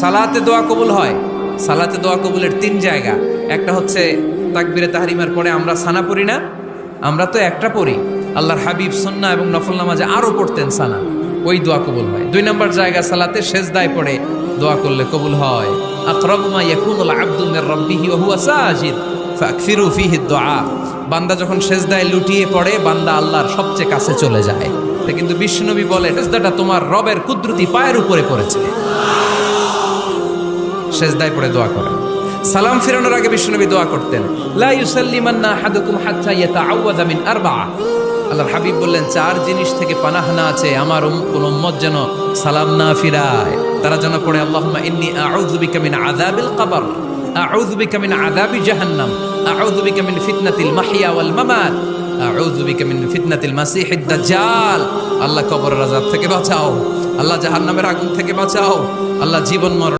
সালাতে দোয়া কবুল হয়। সালাতে দোয়া কবুলের তিন জায়গা। একটা হচ্ছে তাকবীরে তাহরিমার পরে আমরা সানা পড়ি না, আমরা তো একটা পড়ি। আল্লাহর হাবিব সুন্নাহ এবং নফল নামাজে আরো পড়তেন সানা, ওই দোয়া কবুল হয়। দুই নম্বর জায়গা সালাতে সেজদায় পড়ে দোয়া করলে কবুল হয়। আকরাবু মা ইয়াকুনুল আবদু মির রাব্বিহি ওয়া হুয়া সাজিদ ফাকসিরু ফীহি দুআ। বান্দা যখন সেজদায় লুটিয়ে পড়ে, বান্দা আল্লাহর সবচেয়ে কাছে চলে যায়। তা কিন্তু বিশ্বনবী বলে, সেজদাটা তোমার রবের কুদরতি পায়ের উপরে পড়েছে। সেজদায় পড়ে দোয়া করেন। সালাম ফিরানোর আগে বিশ্বনবী দোয়া করতেন, লা ইউসাল্লিমান্না আহাদুকুম হাত্তা ইয়াতাআওয়াযা মিন আরবা'a। আল্লাহর হাবিব বললেন, চার জিনিস থেকে পানাহ না আছে আমার কোন উম্মত যেন সালাম না ফিরায়। তারা যেন পড়ে, আল্লাহুম্মা ইন্নী আউযু বিকা মিন আযাবিল কবর, আউযু বিকা মিন আযাবি জাহান্নাম, আউযু বিকা মিন ফিতনাতিল মাহইয়া ওয়াল মামাত, আউযু বিকা মিন ফিতনাতিল মাসিহিদ দাজ্জাল। আল্লাহ কবরের আযাব থেকে বাঁচাও, আল্লাহ জাহান্নামের আগুন থেকে বাঁচাও, আল্লাহ জীবন মরণ